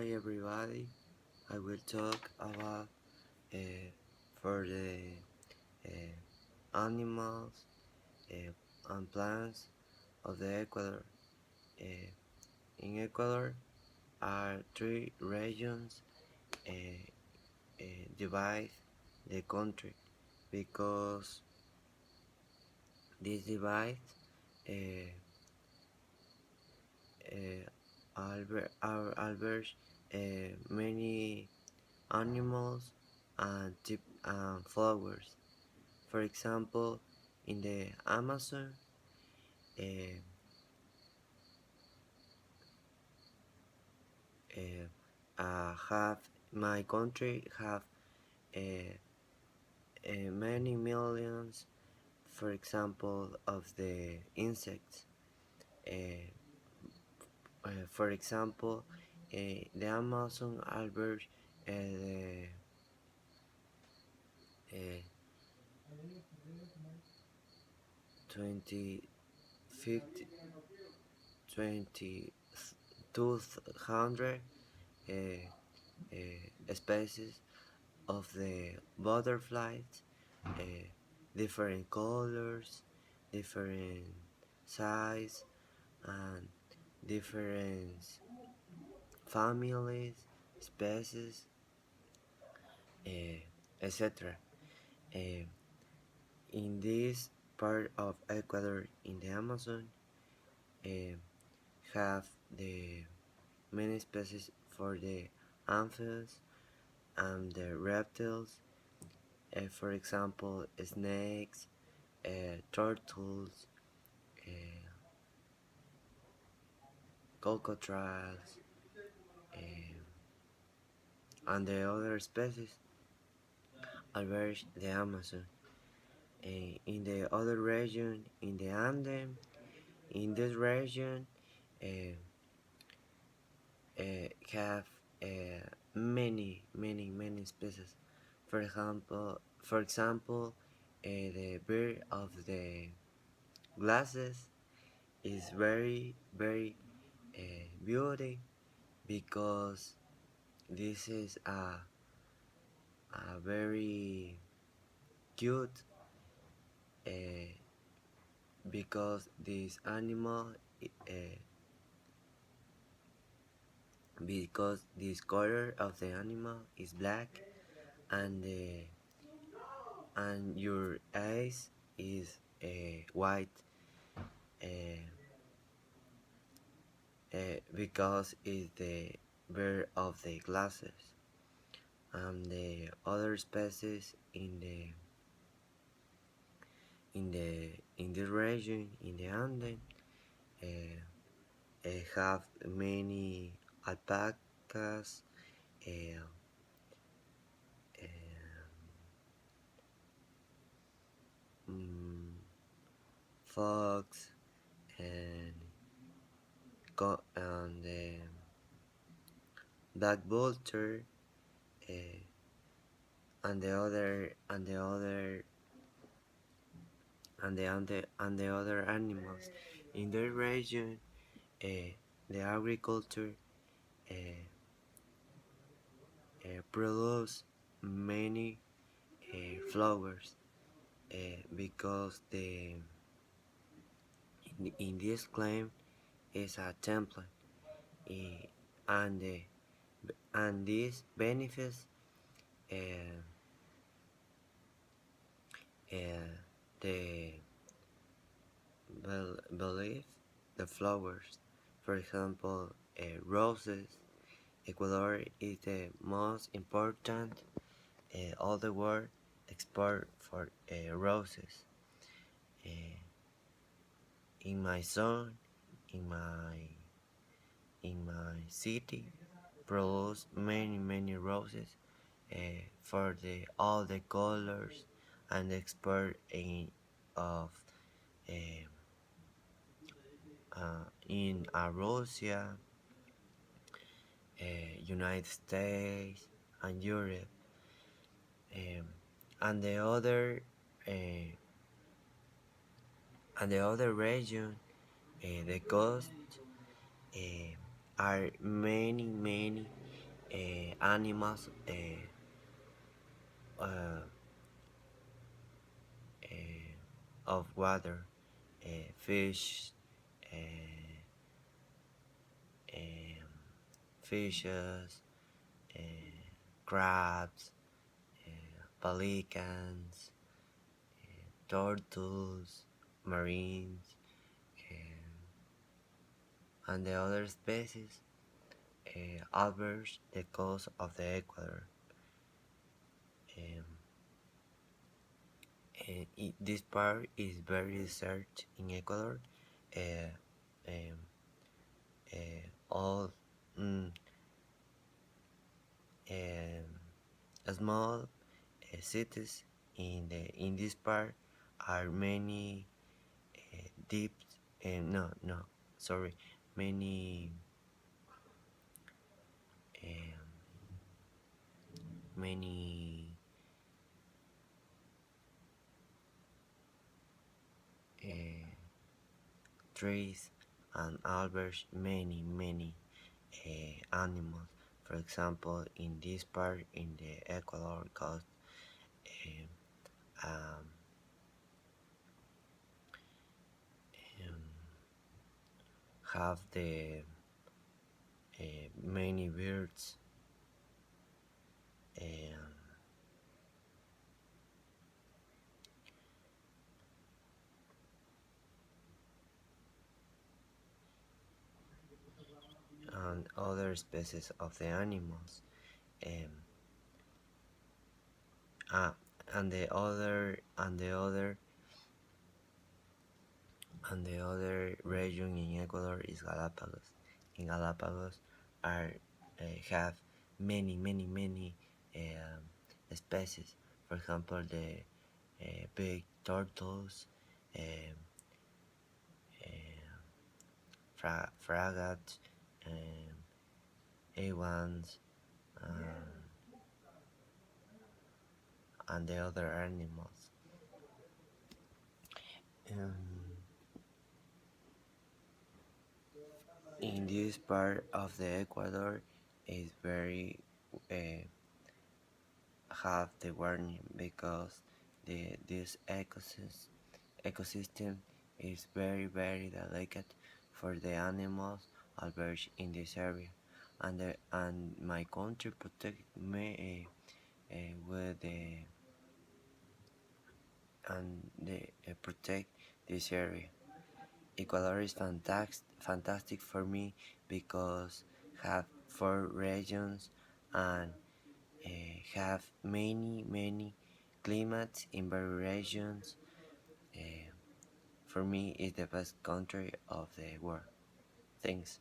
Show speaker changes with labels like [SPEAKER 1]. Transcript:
[SPEAKER 1] Hi everybody, I will talk about for the animals and plants of the Ecuador. Uh, in Ecuador are three regions uh, divide the country because this divide uh, alberts many animals and flowers. For example, in the Amazon, uh, have my country have uh, many millions, for example, of the insects. Uh, for example, the Amazon Albert, the uh, 20, 50, 2200 uh, species of the butterflies, different colors, different size, and different families, species, etc. Uh, in this part of Ecuador, in the Amazon, uh, have the many species for the amphibians and the reptiles. For example, snakes, turtles, uh, cockroaches, and the other species alberg the Amazon. In the other region, in the Andes, in this region, uh, have many species. For example, the bird of the glasses is very beauty because this is a very cute uh, because this animal uh, because this color of the animal is black and and your eyes is white uh, because it's the bird of the glasses and the other species in the region in the Andes uh, have many alpacas, uh, mm, fox, and black vulture, uh, and the other animals in the region. Uh, the agriculture uh, produce many flowers because in this claim is a template uh, and and this benefits uh, uh, the belief the flowers. For example, roses. Ecuador is the most important all the world export for roses. Uh, in my zone, in my city, produce many roses for the all the colors and export uh, in Russia, United States, and Europe, um, and uh, the other region, the coast, uh, are many animals uh, of water, fish, uh, um, fishes, uh, crabs, pelicans, turtles, marines, and the other species average the coast of the equator. Um, this part is very researched in Ecuador. Uh, um, all mm, small cities in this part are many deep no sorry many um, many uh, trees and albergs many animals. For example, in this part in the Ecuador coast, um, um, um, have the many birds and other species of the animals. Um, ah, and the other region in Ecuador is Galapagos. In Galapagos are have many species. For example, the big turtles, um, fragats, A1s, and the other animals. Um, in this part of the Ecuador is very uh, have the warning because this ecosystem is very delicate for the animals alberged in this area, and my country protect me with the and the protect this area. Ecuador is fantastic for me because have four regions and have many climates in various regions. Uh, for me, it's the best country of the world. Thanks.